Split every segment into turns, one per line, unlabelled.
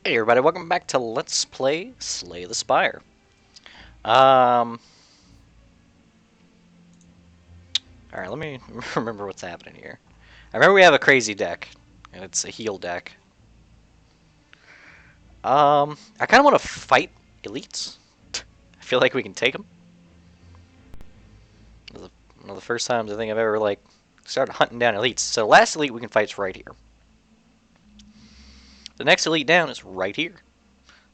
Hey everybody, welcome back to Let's Play Slay the Spire. Alright, let me remember what's happening here. I remember we have a crazy deck, and it's a heal deck. I kind of want to fight elites. I feel like we can take them. One of the first times I think I've ever, started hunting down elites. So the last elite we can fight is right here. The next elite down is right here.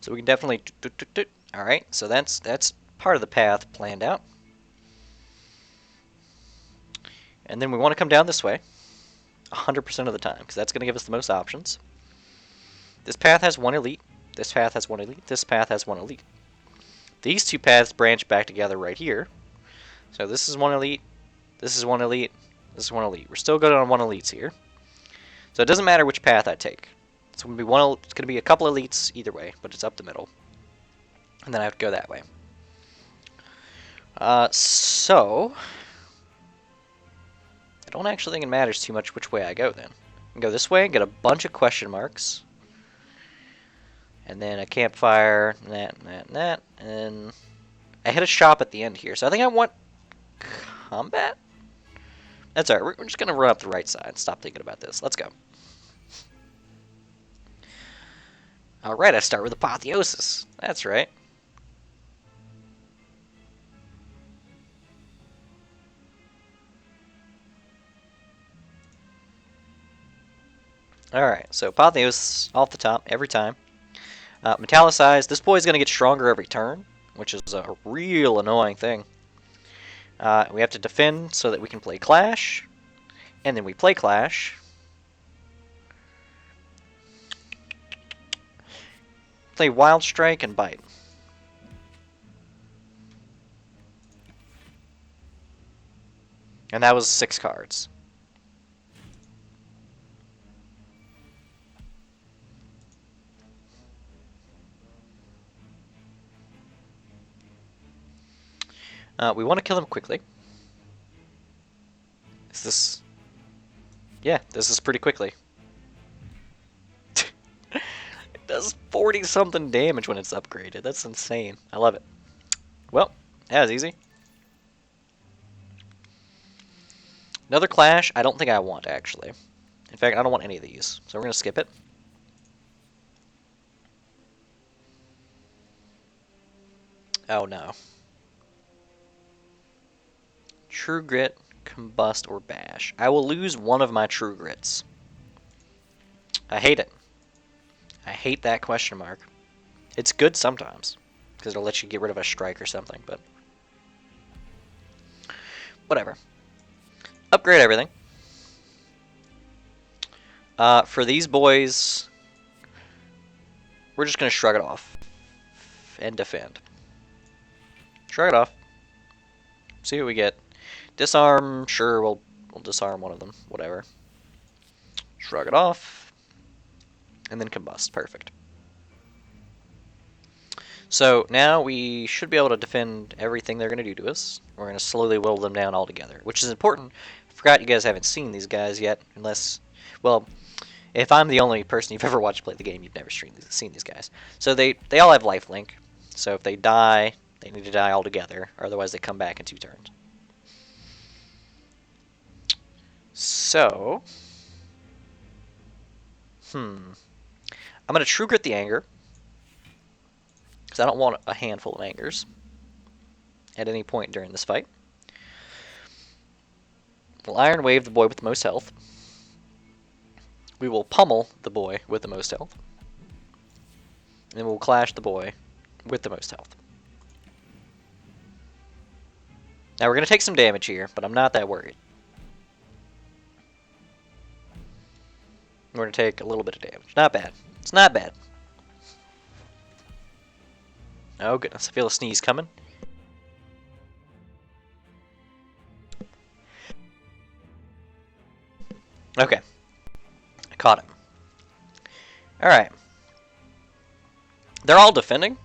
So we can definitely... Alright, so that's part of the path planned out. And then we want to come down this way 100% of the time, because that's going to give us the most options. This path has one elite. This path has one elite. This path has one elite. These two paths branch back together right here. So this is one elite. This is one elite. This is one elite. We're still good on one elites here. So it doesn't matter which path I take. It's going to be one. It's going to be a couple elites either way, but it's up the middle. And then I have to go that way. So I don't actually think it matters too much which way I go then. I can go this way and get a bunch of question marks. And then a campfire, and that, and that, and that. And I hit a shop at the end here. So I think I want combat? That's alright. We're just going to run up the right side. Stop thinking about this. Let's go. Alright, I start with Apotheosis. That's right. Alright, so Apotheosis off the top every time. Metallicized. This boy's going to get stronger every turn, which is a real annoying thing. We have to defend so that we can play Clash. And then we play Clash. Play Wild Strike and Bite. And that was 6 cards. We want to kill him quickly. Is this... Yeah, this is pretty quickly. It does 40-something damage when it's upgraded. That's insane. I love it. Well, that was easy. Another Clash, I don't think I want, actually. In fact, I don't want any of these. So we're going to skip it. Oh, no. True Grit, Combust, or Bash. I will lose one of my True Grits. I hate it. I hate that question mark. It's good sometimes, because it'll let you get rid of a strike or something, but... whatever. Upgrade everything. For these boys, we're just going to shrug it off. And defend. Shrug it off. See what we get. Disarm, sure, we'll disarm one of them. Whatever. Shrug it off. And then combust. Perfect. So now we should be able to defend everything they're going to do to us. We're going to slowly whittle them down altogether, which is important. I forgot you guys haven't seen these guys yet, unless, well, if I'm the only person you've ever watched play the game, you've never seen these guys. So they all have lifelink. So if they die, they need to die altogether, or otherwise they come back in 2 turns. So, I'm going to True Grit the Anger, because I don't want a handful of Angers at any point during this fight. We'll Iron Wave the boy with the most health. We will pummel the boy with the most health. And we'll Clash the boy with the most health. Now we're going to take some damage here, but I'm not that worried. We're going to take a little bit of damage. Not bad. It's not bad. Oh goodness, I feel a sneeze coming. Okay. I caught him. Alright. They're all defending.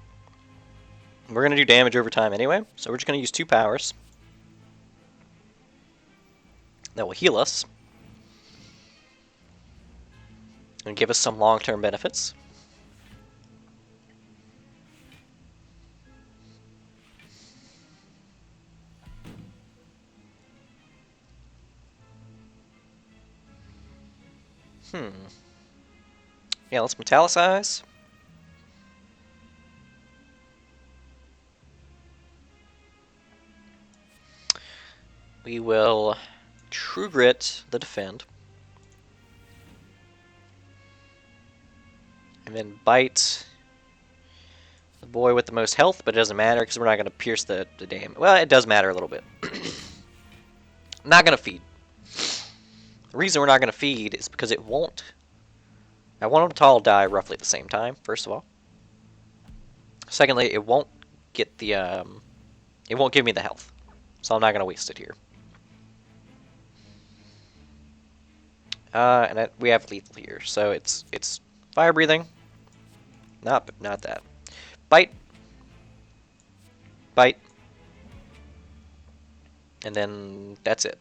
We're going to do damage over time anyway, so we're just going to use 2 powers. That will heal us. And give us some long-term benefits. Yeah, let's metallicize. We will True Grit the defend. And then bite the boy with the most health, but it doesn't matter because we're not going to pierce the damage. Well, it does matter a little bit. Not going to feed. The reason we're not going to feed is because it won't. I want them to all die roughly at the same time, first of all. Secondly, it won't get the, it won't give me the health. So I'm not going to waste it here. And we have lethal here, so it's fire breathing. Not that. Bite. Bite. And then that's it.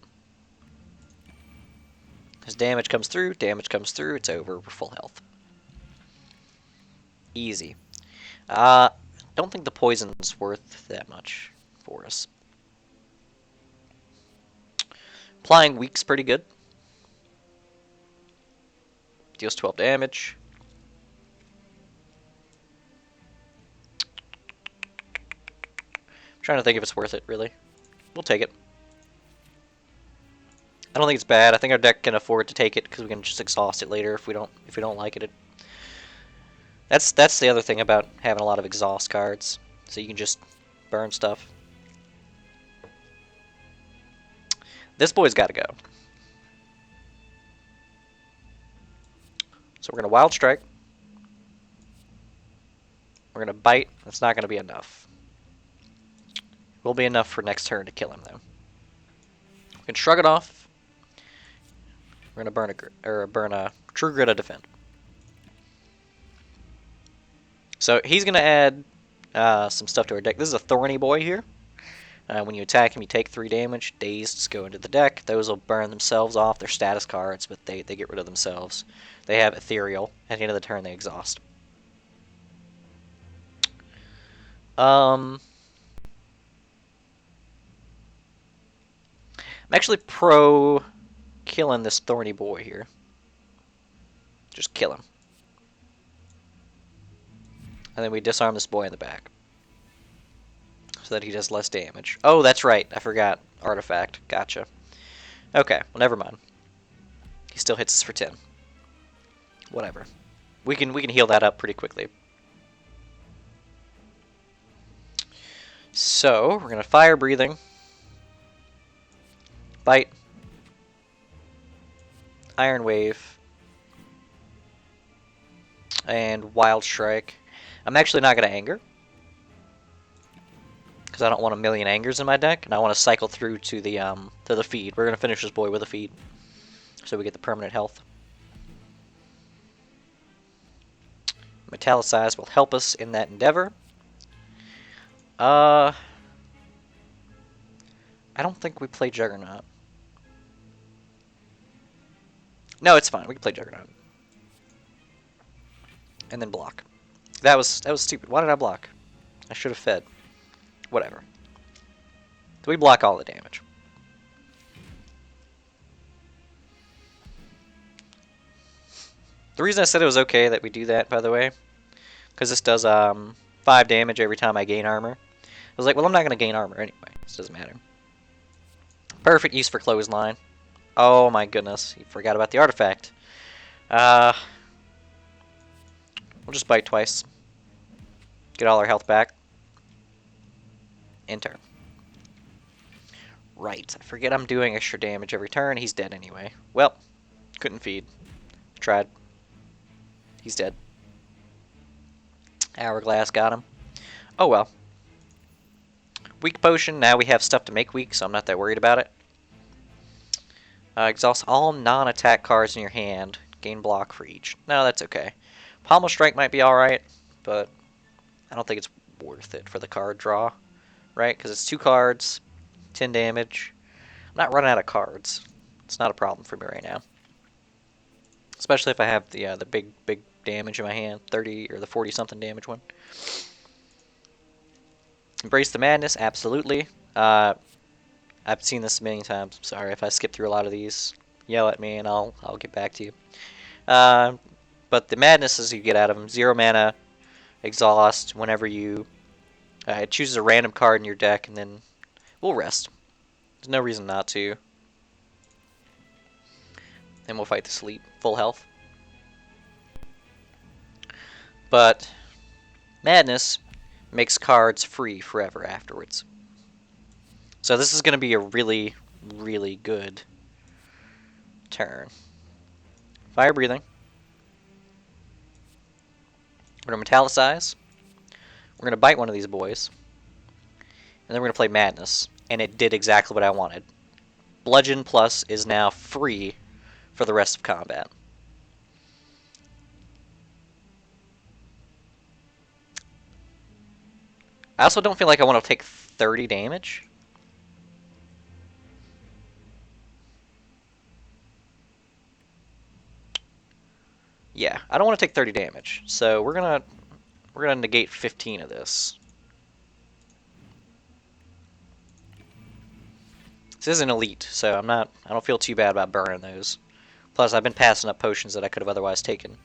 As damage comes through, it's over. We're full health. Easy. Don't think the poison's worth that much for us. Applying Weak's pretty good. Deals 12 damage. I'm trying to think if it's worth it, really. We'll take it. I don't think it's bad. I think our deck can afford to take it because we can just exhaust it later if we don't like it. That's the other thing about having a lot of exhaust cards. So you can just burn stuff. This boy's got to go. So we're going to Wild Strike. We're going to Bite. That's not going to be enough. Will be enough for next turn to kill him, though. We can Shrug it off. We're going to burn a True Grit to defend. So he's going to add some stuff to our deck. This is a Thorny Boy here. When you attack him, you take 3 damage. Dazed go into the deck. Those will burn themselves off. They're status cards, but they get rid of themselves. They have Ethereal. At the end of the turn, they exhaust. I'm actually pro killing this Thorny Boy here. Just kill him. And then we disarm this boy in the back. So that he does less damage. Oh, that's right. I forgot. Artifact. Gotcha. Okay, well, never mind. He still hits us for 10. Whatever. We can heal that up pretty quickly. So, we're going to Fire Breathing. Bite. Iron Wave. And Wild Strike. I'm actually not going to Anger. Because I don't want a million Angers in my deck, and I want to cycle through to the feed. We're going to finish this boy with a feed. So we get the permanent health. Metallicize will help us in that endeavor. I don't think we play Juggernaut. No, it's fine. We can play Juggernaut. And then block. That was stupid. Why did I block? I should have fed. Whatever. So we block all the damage. The reason I said it was okay that we do that, by the way, because this does 5 damage every time I gain armor. I was like, well, I'm not going to gain armor anyway. This doesn't matter. Perfect use for Clothesline. Oh my goodness, you forgot about the artifact. We'll just bite twice. Get all our health back. Enter. Right, I forget I'm doing extra damage every turn. He's dead anyway. Well, couldn't feed. Tried. He's dead. Hourglass got him. Oh well. Weak potion. Now we have stuff to make weak, so I'm not that worried about it. Exhaust all non-attack cards in your hand. Gain block for each. No, that's okay. Pommel Strike might be alright, but I don't think it's worth it for the card draw. Right? Because it's 2 cards, 10 damage. I'm not running out of cards. It's not a problem for me right now. Especially if I have the big damage in my hand. 30 or the 40-something damage one. Embrace the Madness, absolutely. I've seen this many times. I'm sorry if I skip through a lot of these. Yell at me and I'll get back to you. But the madnesses you get out of them: 0 mana, exhaust whenever you it chooses a random card in your deck, and then we'll rest. There's no reason not to. And we'll fight the sleep, full health. But madness makes cards free forever afterwards. So this is going to be a really, really good turn. Fire breathing. We're going to metallicize. We're going to bite one of these boys. And then we're going to play madness. And it did exactly what I wanted. Bludgeon Plus is now free for the rest of combat. I also don't feel like I want to take 30 damage. Yeah, I don't want to take 30 damage. So we're gonna negate 15 of this. This is an elite, so I don't feel too bad about burning those. Plus, I've been passing up potions that I could have otherwise taken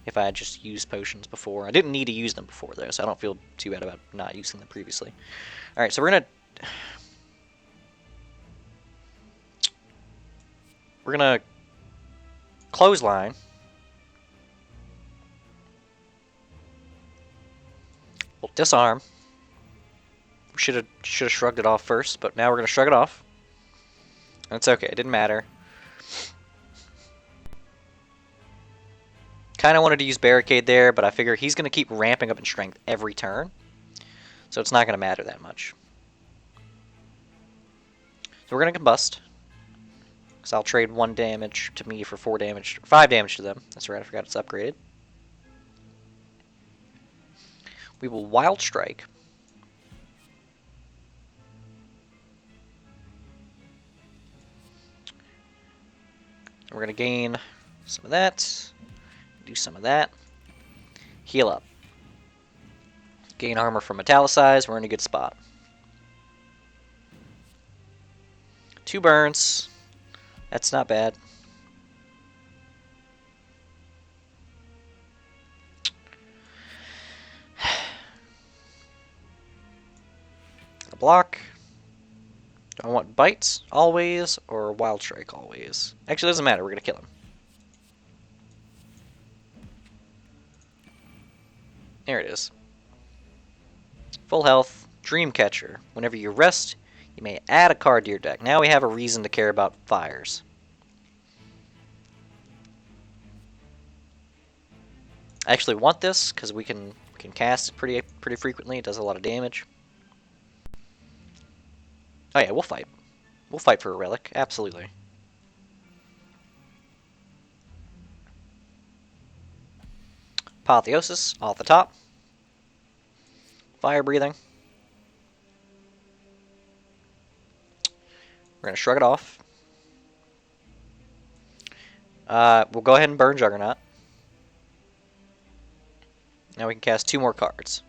if I had just used potions before. I didn't need to use them before, though, so I don't feel too bad about not using them previously. Alright, so we're gonna clothesline. We'll disarm. We should have shrugged it off first, but now we're gonna shrug it off. And it's okay, it didn't matter. Kind of wanted to use Barricade there, but I figure he's going to keep ramping up in strength every turn. So it's not going to matter that much. So we're going to combust. So I'll trade 1 damage to me for 4 damage, 5 damage to them. That's right, I forgot it's upgraded. We will Wild Strike. We're going to gain some of that. Do some of that. Heal up. Gain armor from Metallicize. We're in a good spot. 2 burns. That's not bad. Block. Do I want bites always or Wild Strike always? Actually, it doesn't matter. We're going to kill him. There it is. Full health. Dreamcatcher. Whenever you rest, you may add a card to your deck. Now we have a reason to care about fires. I actually want this because we can cast it pretty frequently. It does a lot of damage. Oh yeah, we'll fight. We'll fight for a relic, absolutely. Apotheosis off the top. Fire breathing. We're gonna shrug it off. We'll go ahead and burn Juggernaut. Now we can cast 2 more cards.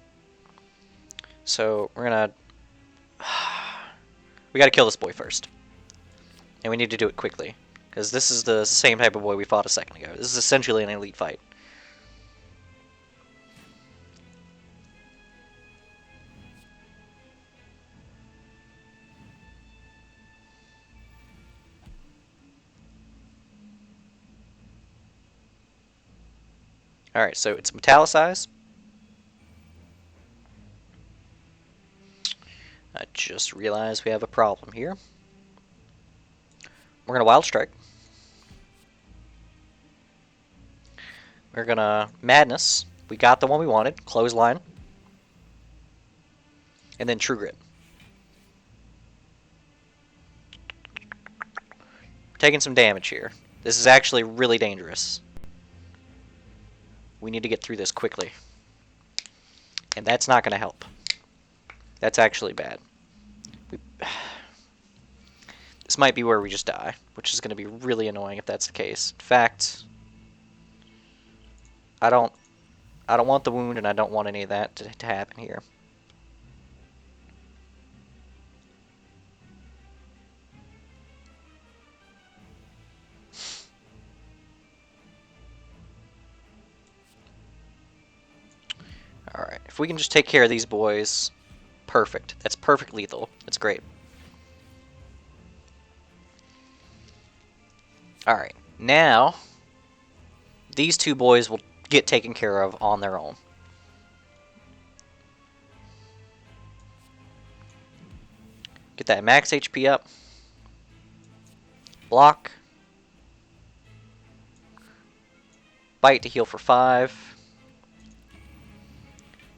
So we're gonna we gotta kill this boy first. And we need to do it quickly. Because this is the same type of boy we fought a second ago. This is essentially an elite fight. Alright, so it's Metallicize. I just realized we have a problem here. We're going to Wild Strike. We're going to Madness. We got the one we wanted. Clothesline. And then True Grit. We're taking some damage here. This is actually really dangerous. We need to get through this quickly. And that's not going to help. That's actually bad. This might be where we just die, which is going to be really annoying if that's the case. In fact, I don't want the wound, and I don't want any of that to happen here. If we can just take care of these boys, perfect. That's perfect lethal. That's great. Alright, now these two boys will get taken care of on their own. Get that max HP up. Block. Bite to heal for 5.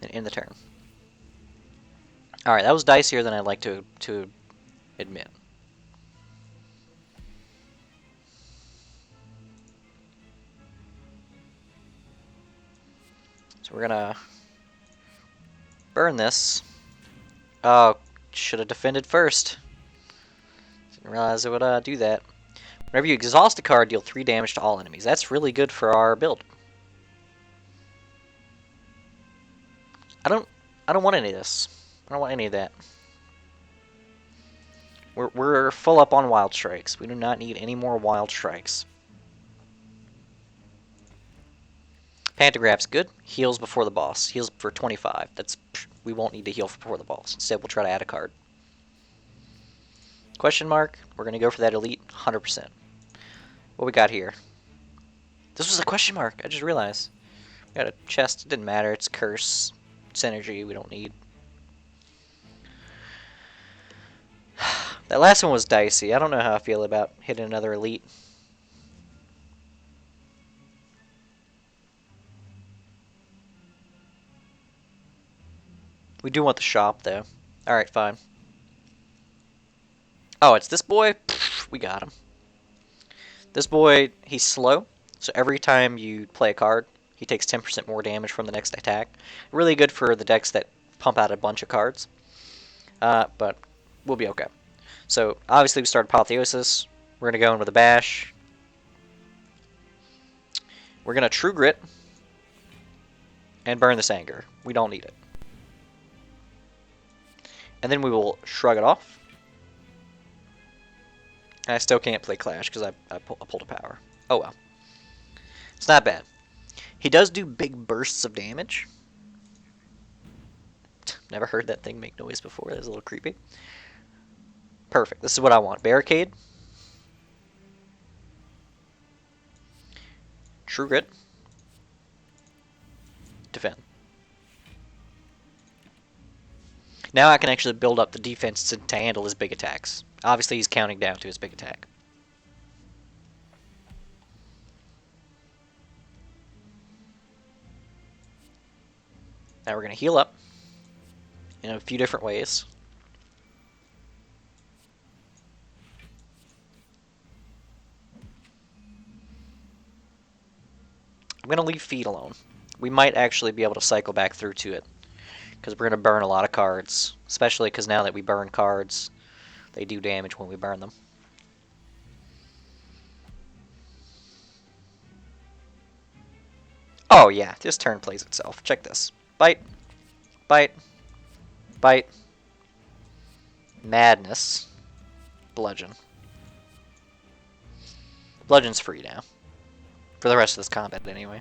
And end the turn. Alright, that was dicier than I'd like to admit. So we're gonna burn this. Oh, should have defended first. Didn't realize it would do that. Whenever you exhaust a card, deal 3 damage to all enemies. That's really good for our build. I don't want any of this. I don't want any of that. We're full up on wild strikes. We do not need any more wild strikes. Pantograph's good. Heals before the boss. Heals for 25. We won't need to heal before the boss. Instead, we'll try to add a card. Question mark. We're going to go for that elite 100%. What we got here? This was a question mark. I just realized. We got a chest. It didn't matter. It's curse. It's energy. We don't need. That last one was dicey. I don't know how I feel about hitting another elite. We do want the shop, though. Alright, fine. Oh, it's this boy? Pfft, we got him. This boy, he's slow, so every time you play a card, he takes 10% more damage from the next attack. Really good for the decks that pump out a bunch of cards. But we'll be okay. So, obviously we start Apotheosis. We're going to go in with a Bash. We're going to True Grit. And burn this Anger. We don't need it. And then we will shrug it off. And I still can't play Clash because I pulled a power. Oh well. It's not bad. He does do big bursts of damage. Never heard that thing make noise before. That's a little creepy. Perfect. This is what I want. Barricade. True Grit. Defend. Now I can actually build up the defense to handle his big attacks. Obviously, he's counting down to his big attack. Now we're going to heal up in a few different ways. I'm going to leave feed alone. We might actually be able to cycle back through to it, because we're going to burn a lot of cards, especially because now that we burn cards, they do damage when we burn them. Oh yeah, this turn plays itself. Check this. Bite. Bite. Bite. Madness. Bludgeon. Bludgeon's free now. For the rest of this combat, anyway.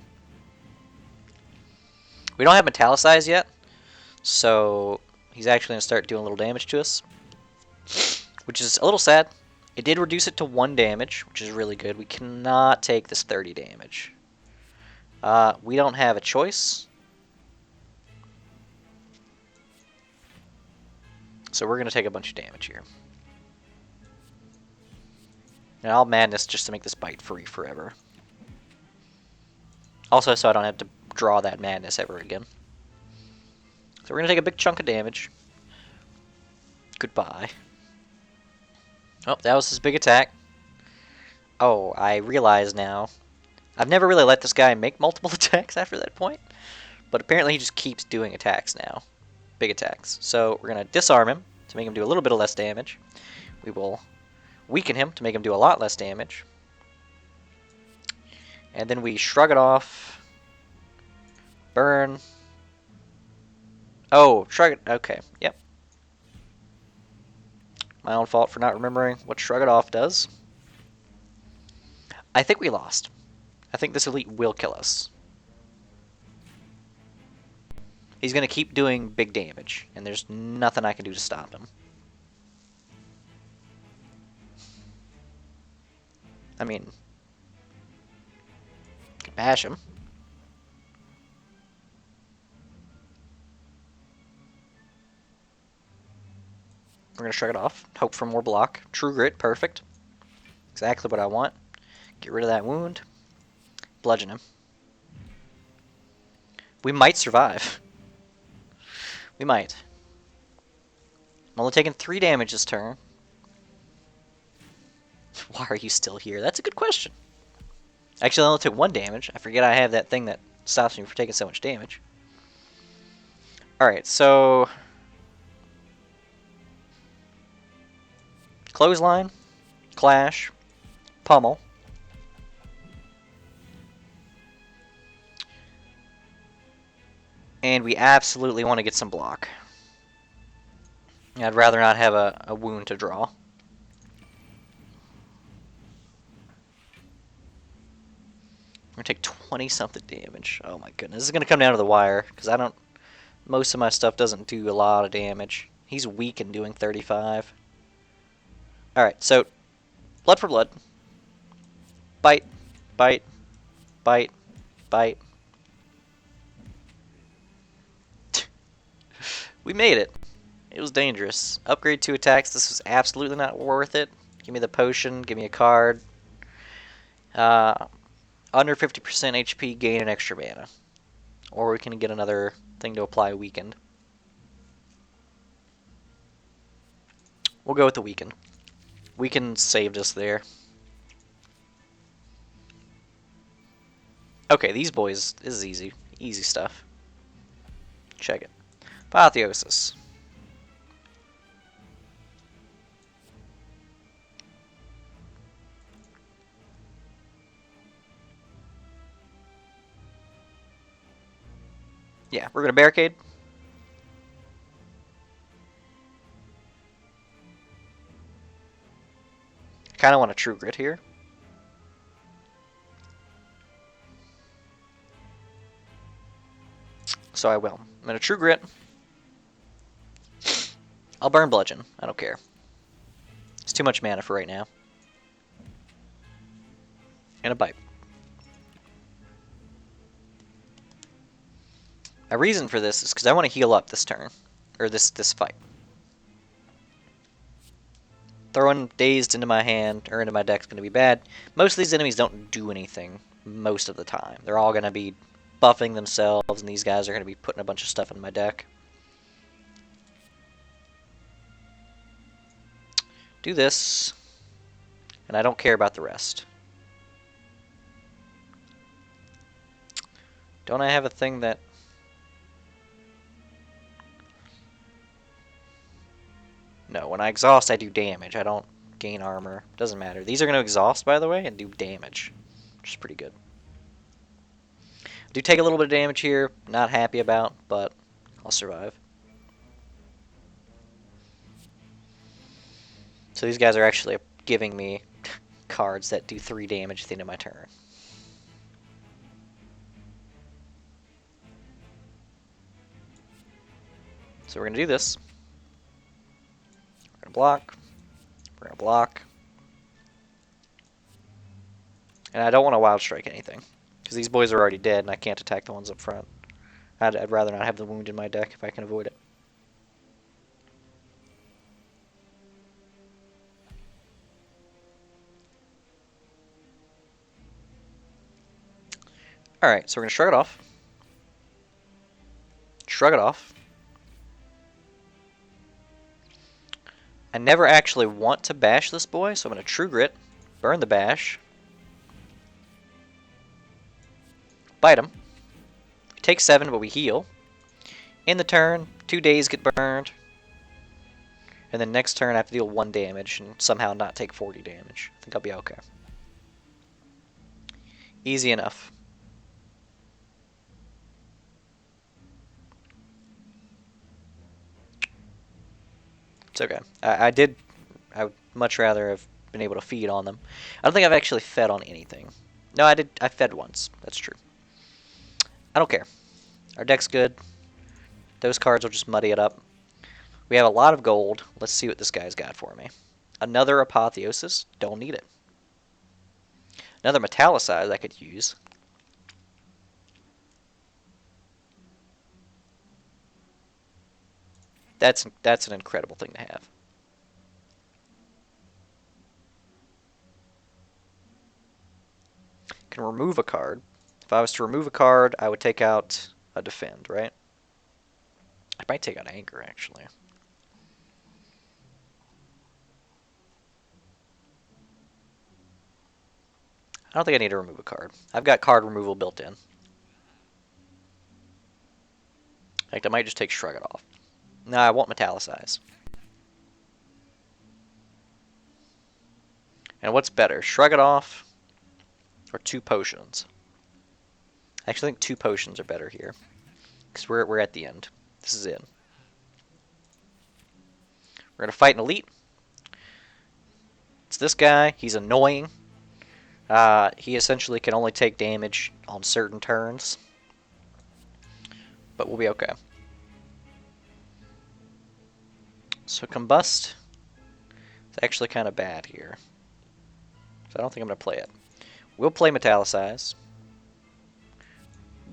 We don't have Metallicize yet, so he's actually going to start doing a little damage to us, which is a little sad. It did reduce it to 1 damage, which is really good. We cannot take this 30 damage. We don't have a choice. So we're going to take a bunch of damage here. And I'll Madness just to make this bite free forever. Also, so I don't have to draw that Madness ever again. So we're going to take a big chunk of damage. Goodbye. Oh, that was his big attack. Oh, I realize now. I've never really let this guy make multiple attacks after that point. But apparently he just keeps doing attacks now. Big attacks. So we're going to disarm him to make him do a little bit of less damage. We will weaken him to make him do a lot less damage. And then we shrug it off. Burn. Oh, shrug it. Okay, yep. My own fault for not remembering what shrug it off does. I think we lost. I think this elite will kill us. he's going to keep doing big damage, and there's nothing I can do to stop him. I mean, I can bash him. We're going to shrug it off. Hope for more block. True Grit, perfect. Exactly what I want. Get rid of that wound. Bludgeon him. We might survive. We might. I'm only taking 3 damage this turn. Why are you still here? That's a good question. Actually, I only took 1 damage. I forget I have that thing that stops me from taking so much damage. Alright, so... Clothesline, Clash, Pummel. And we absolutely want to get some block. I'd rather not have a wound to draw. We're going to take 20-something damage. Oh my goodness. This is going to come down to the wire, because I don't... Most of my stuff doesn't do a lot of damage. He's weak in doing 35. Alright, so... Blood for blood. Bite. Bite. Bite. Bite. We made it. It was dangerous. Upgrade 2 attacks. This was absolutely not worth it. Give me the potion. Give me a card. Under 50% HP, gain an extra mana. Or we can get another thing to apply weakened. We'll go with the weakened. Weakened saved us there. Okay, these boys, this is easy. Easy stuff. Check it. Apotheosis. Yeah, we're going to barricade. Kind of want a True Grit here. So I will. I'm going to True Grit. I'll burn Bludgeon. I don't care. It's too much mana for right now. And a Bite. My reason for this is because I want to heal up this turn. Or this fight. Throwing Dazed into my hand, or into my deck is going to be bad. Most of these enemies don't do anything most of the time. They're all going to be buffing themselves, and these guys are going to be putting a bunch of stuff in my deck. Do this, and I don't care about the rest. Don't I have a thing that... No, when I exhaust, I do damage. I don't gain armor. Doesn't matter. These are going to exhaust, by the way, and do damage, which is pretty good. I do take a little bit of damage here. Not happy about, but I'll survive. So these guys are actually giving me cards that do 3 damage at the end of my turn. So we're going to do this. We're going to block. We're going to block. And I don't want to Wild Strike anything, because these boys are already dead and I can't attack the ones up front. I'd rather not have the wound in my deck if I can avoid it. Alright, so we're going to shrug it off. Shrug it off. I never actually want to bash this boy, so I'm going to True Grit, burn the bash, bite him. We take 7, but we heal. In the turn, 2 days get burned. And then next turn I have to deal 1 damage and somehow not take 40 damage. I think I'll be okay. Easy enough. It's okay. I would much rather have been able to feed on them. I don't think I've actually fed on anything. No, I fed once. That's true. I don't care. Our deck's good. Those cards will just muddy it up. We have a lot of gold. Let's see what this guy's got for me. Another Apotheosis. Don't need it. Another Metallicize I could use. That's an incredible thing to have. Can remove a card. If I was to remove a card, I would take out a Defend, right? I might take out Anger, actually. I don't think I need to remove a card. I've got card removal built in. In fact, I might just take Shrug It Off. No, I won't Metallicize. And what's better, Shrug It Off or 2 potions? I actually think 2 potions are better here, because we're at the end. This is it. We're going to fight an elite. It's this guy. He's annoying. He essentially can only take damage on certain turns, but we'll be okay. So Combust is actually kind of bad here, so I don't think I'm going to play it. We'll play Metallicize.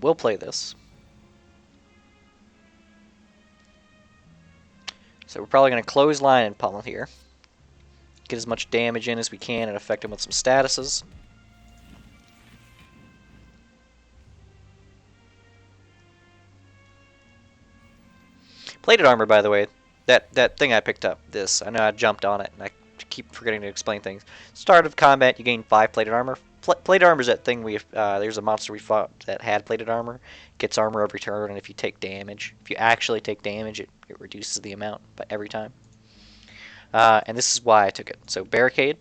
We'll play this. So we're probably going to clothesline and pummel here. Get as much damage in as we can and affect him with some statuses. Plated armor, by the way, that thing I picked up, this, I know I jumped on it, and I keep forgetting to explain things. Start of combat, you gain 5 plated armor. Plated armor is that thing there's a monster we fought that had plated armor. Gets armor every turn, and if you take damage, if you actually take damage, it reduces the amount but every time. And this is why I took it. So Barricade.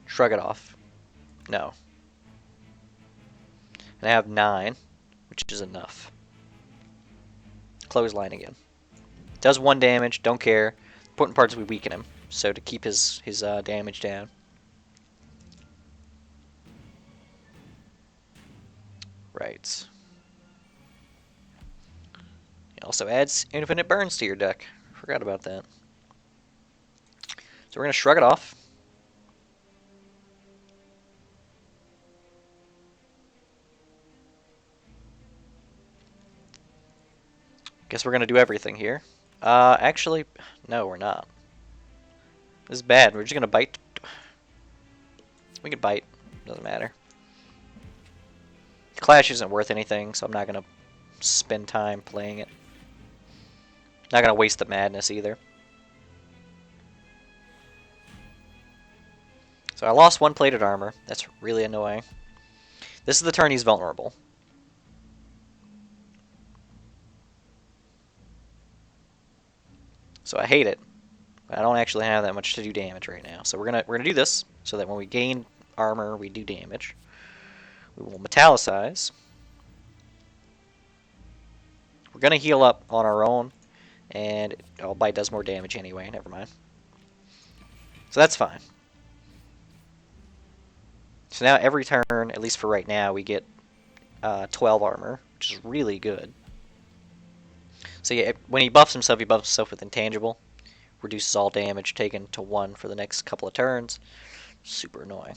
Shrug It Off. No. And I have 9, which is enough. Clothesline again. Does 1 damage, don't care. Important part is we weaken him, so to keep his damage down. Right. It also adds infinite burns to your deck. Forgot about that. So we're going to Shrug It Off. Guess we're going to do everything here. Actually, no, we're not. This is bad. We're just going to bite. We can bite. Doesn't matter. Clash isn't worth anything, so I'm not going to spend time playing it. Not going to waste the madness either. So I lost 1 plated armor. That's really annoying. This is the turn he's vulnerable. So I hate it. I don't actually have that much to do damage right now. So we're gonna do this so that when we gain armor, we do damage. We will Metallicize. We're gonna heal up on our own, and bite does more damage anyway. Never mind. So that's fine. So now every turn, at least for right now, we get 12 armor, which is really good. So yeah, when he buffs himself with Intangible. Reduces all damage taken to 1 for the next couple of turns. Super annoying.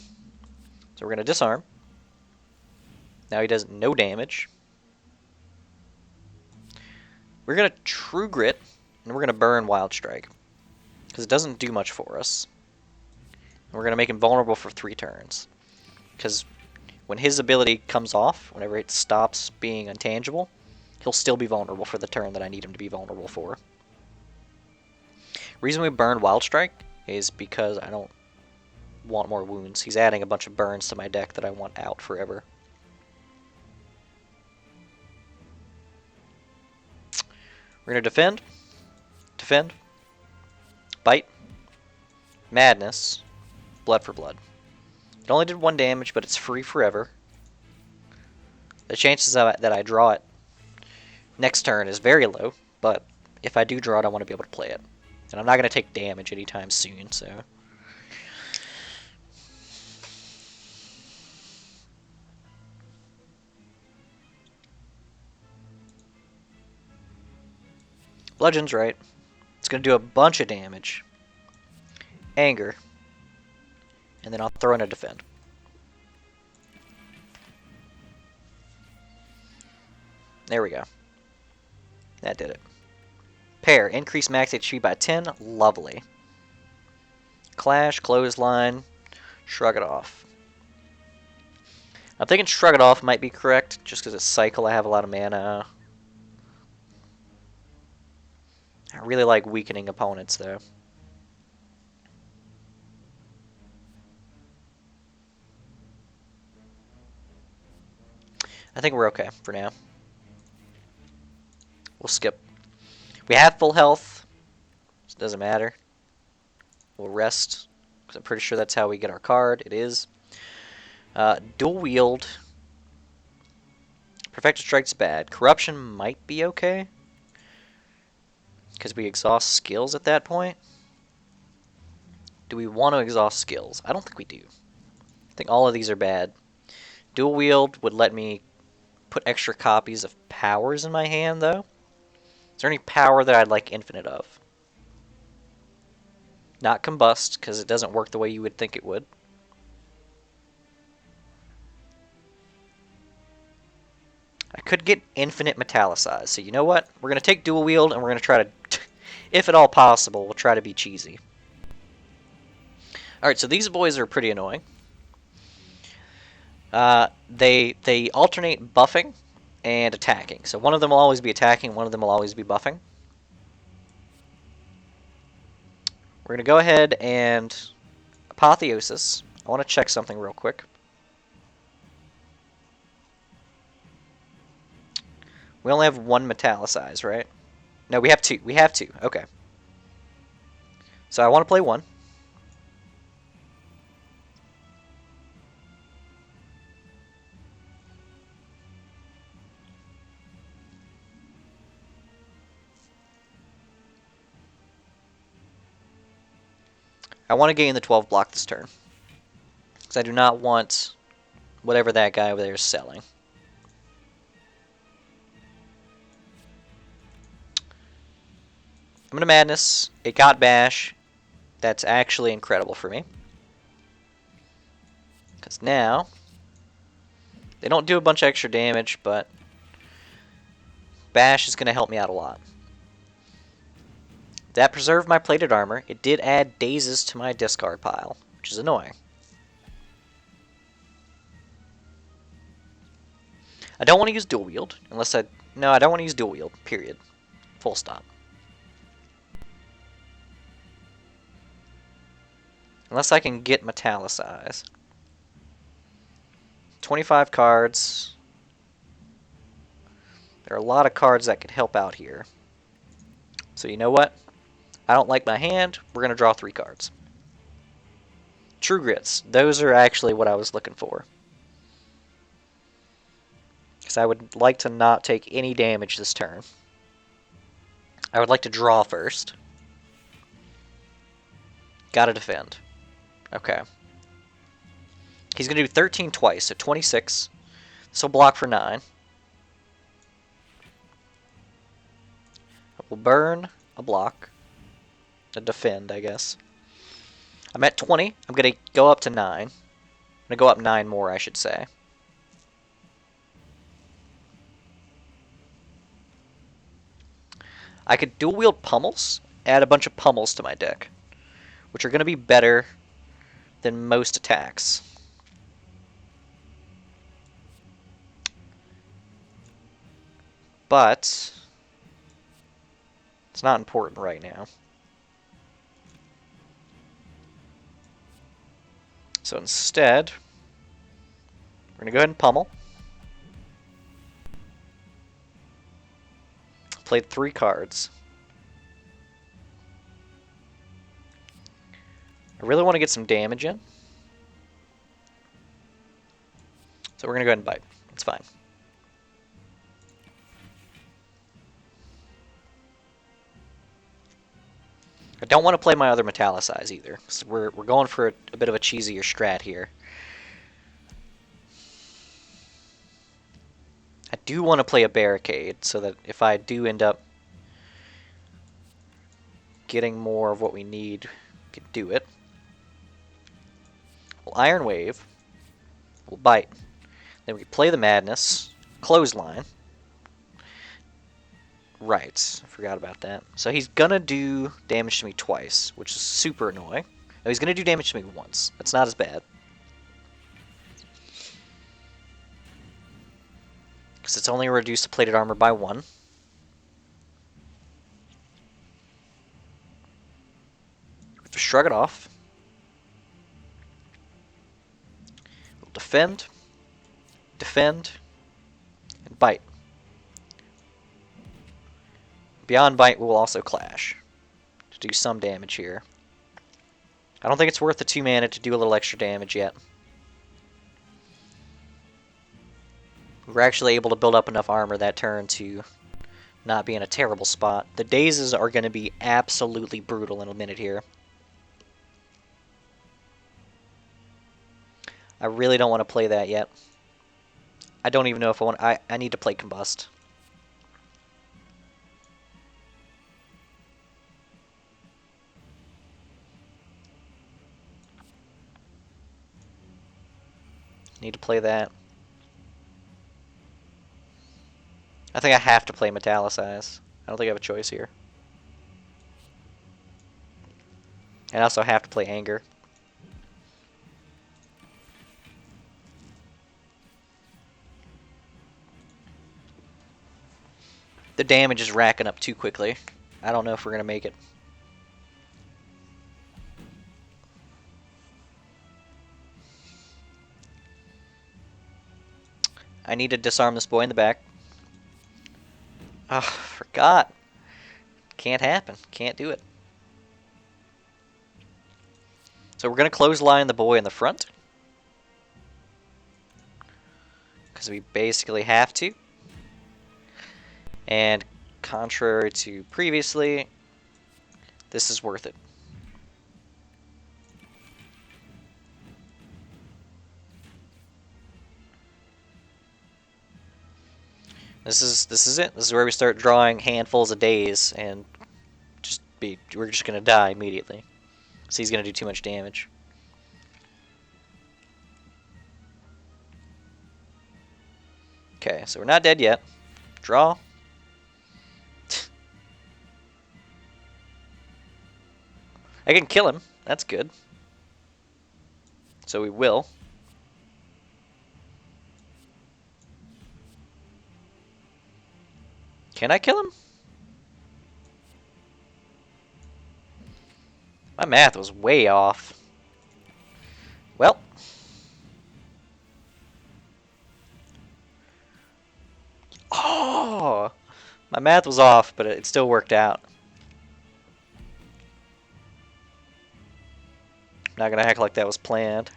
So we're going to disarm. Now he does no damage. We're going to True Grit, and we're going to burn Wild Strike, because it doesn't do much for us. And we're going to make him vulnerable for 3 turns. Because when his ability comes off, whenever it stops being intangible, he'll still be vulnerable for the turn that I need him to be vulnerable for. The reason we burn Wild Strike is because I don't want more wounds. He's adding a bunch of burns to my deck that I want out forever. We're going to defend. Defend. Bite. Madness. Blood for blood. It only did 1 damage, but it's free forever. The chances that I draw it next turn is very low, but if I do draw it, I want to be able to play it. And I'm not going to take damage anytime soon, so... Bludgeon's right. It's going to do a bunch of damage. Anger. And then I'll throw in a defend. There we go. That did it. Pair. Increase max HP by 10. Lovely. Clash, clothesline, shrug it off. I'm thinking shrug it off might be correct, just because it's cycle, I have a lot of mana. I really like weakening opponents, though. I think we're okay for now. We'll skip. We have full health, so it doesn't matter. We'll rest, because I'm pretty sure that's how we get our card. It is. Dual wield. Perfected Strike's bad. Corruption might be okay, because we exhaust skills at that point. Do we want to exhaust skills? I don't think we do. I think all of these are bad. Dual wield would let me put extra copies of powers in my hand, though. Is there any power that I'd like infinite of? Not combust, because it doesn't work the way you would think it would. I could get infinite metallicize. So you know what? We're going to take dual wield, and we're going to try to, if at all possible, we'll try to be cheesy. Alright, so these boys are pretty annoying. They alternate buffing and attacking. So one of them will always be attacking, one of them will always be buffing. We're going to go ahead and Apotheosis. I want to check something real quick. We only have one metallicize, right? No, we have two. We have two. Okay. So I want to play one. I want to gain the 12 block this turn. Because I do not want whatever that guy over there is selling. I'm going to Madness. It got Bash. That's actually incredible for me. Because now, they don't do a bunch of extra damage, but Bash is going to help me out a lot. That preserved my plated armor. It did add dazes to my discard pile, which is annoying. I don't want to use dual wield, unless I... No, I don't want to use dual wield, period. Full stop. Unless I can get metallicize. 25 cards. There are a lot of cards that could help out here. So you know what? I don't like my hand. We're going to draw 3 cards. True Grits. Those are actually what I was looking for. Because I would like to not take any damage this turn. I would like to draw first. Gotta defend. Okay. He's going to do 13 twice, so 26. This will block for 9. We'll burn a block. A defend, I guess. I'm at 20. I'm going to go up to 9. I'm going to go up 9 more, I should say. I could dual wield pummels, add a bunch of pummels to my deck, which are going to be better than most attacks. But it's not important right now. So instead, we're going to go ahead and pummel. Played 3 cards. I really want to get some damage in. So we're going to go ahead and bite. It's fine. I don't want to play my other metallicize either. So we're going for a bit of a cheesier strat here. I do want to play a barricade so that if I do end up getting more of what we need, we can do it. We'll Iron Wave. We'll Bite. Then we can play the Madness. Clothesline. Right, I forgot about that. So he's gonna do damage to me twice, which is super annoying. No, he's gonna do damage to me once. That's not as bad. Because it's only reduced to plated armor by 1. To shrug it off. We'll defend, defend, and bite. Beyond bite, we will also clash to do some damage here. I don't think it's worth the 2 mana to do a little extra damage yet. We were actually able to build up enough armor that turn to not be in a terrible spot. The dazes are going to be absolutely brutal in a minute here. I really don't want to play that yet. I don't even know if I want... I need to play Combust. Need to play that. I think I have to play Metallicize. I don't think I have a choice here. And I also have to play Anger. The damage is racking up too quickly. I don't know if we're going to make it. I need to disarm this boy in the back. Oh, forgot. Can't happen. Can't do it. So we're going to clothesline the boy in the front. Because we basically have to. And contrary to previously, this is worth it. This is it. This is where we start drawing handfuls of days and we're just gonna die immediately. So he's gonna do too much damage. Okay, so we're not dead yet. Draw. I can kill him. That's good. So we will. Can I kill him? My math was way off. Well. Oh! My math was off, but it still worked out. I'm not gonna act like that was planned.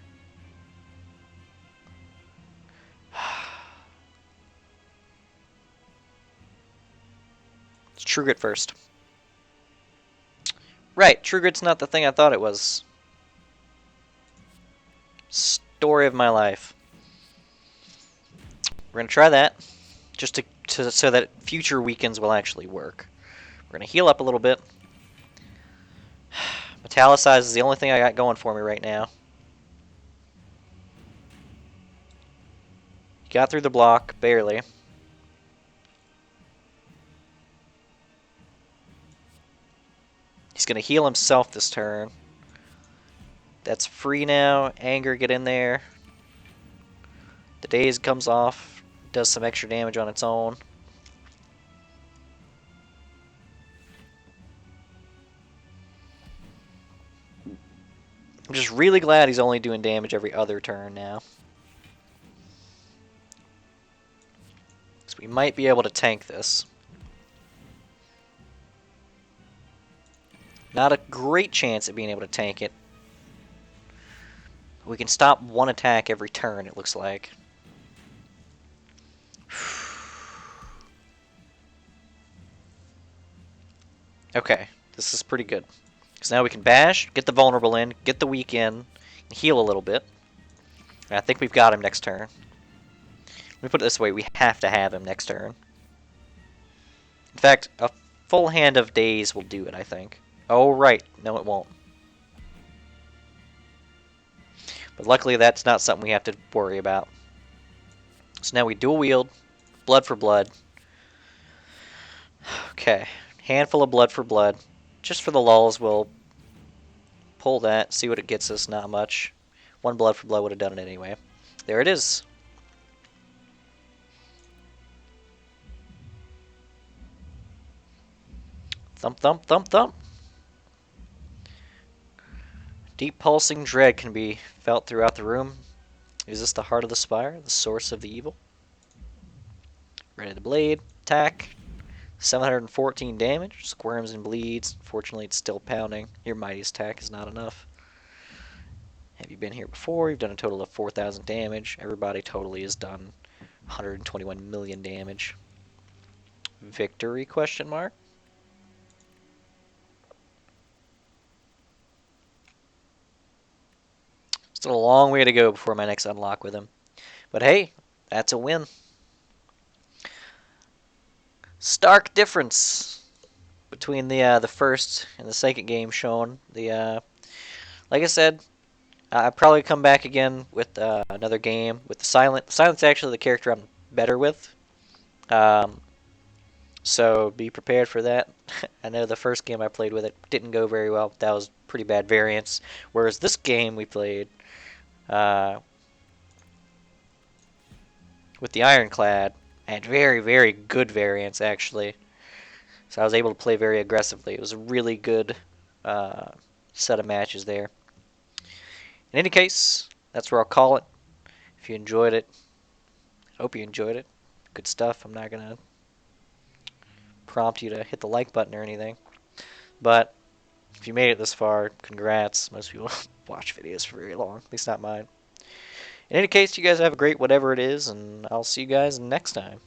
Let's True Grit first. Right, True Grit's not the thing I thought it was. Story of my life. We're gonna try that, just so that future weekends will actually work. We're gonna heal up a little bit. Metallicize is the only thing I got going for me right now. Got through the block, barely. He's going to heal himself this turn. That's free now. Anger, get in there. The daze comes off. Does some extra damage on its own. I'm just really glad he's only doing damage every other turn now. So we might be able to tank this. Not a great chance at being able to tank it. We can stop one attack every turn, it looks like. Okay, this is pretty good. Because now we can bash, get the vulnerable in, get the weak in, and heal a little bit. And I think we've got him next turn. Let me put it this way, we have to have him next turn. In fact, a full hand of days will do it, I think. Oh, right. No, it won't. But luckily, that's not something we have to worry about. So now we dual wield, blood for blood. Okay, handful of blood for blood. Just for the lulls, we'll pull that, see what it gets us. Not much. One blood for blood would have done it anyway. There it is. Thump, thump, thump, thump. Deep pulsing dread can be felt throughout the room. Is this the heart of the spire, the source of the evil? Ready to blade, attack. 714 damage, squirms and bleeds. Fortunately, it's still pounding. Your mightiest attack is not enough. Have you been here before? You've done a total of 4,000 damage. Everybody totally has done 121 million damage. Victory, question mark? Still a long way to go before my next unlock with him. But hey, that's a win. Stark difference between the first and the second game shown. Like I said, I'll probably come back again with another game with the Silent. Silent's actually the character I'm better with. Um, so be prepared for that. I know the first game I played with it didn't go very well. That was pretty bad variance. Whereas this game we played uh, with the Ironclad had very, very good variance actually. So I was able to play very aggressively. It was a really good uh, set of matches there. In any case, that's where I'll call it. If you enjoyed it, I hope you enjoyed it. Good stuff. I'm not going to prompt you to hit the like button or anything. But if you made it this far, congrats. Most people don't watch videos for very long, at least not mine. In any case, you guys have a great whatever it is, and I'll see you guys next time.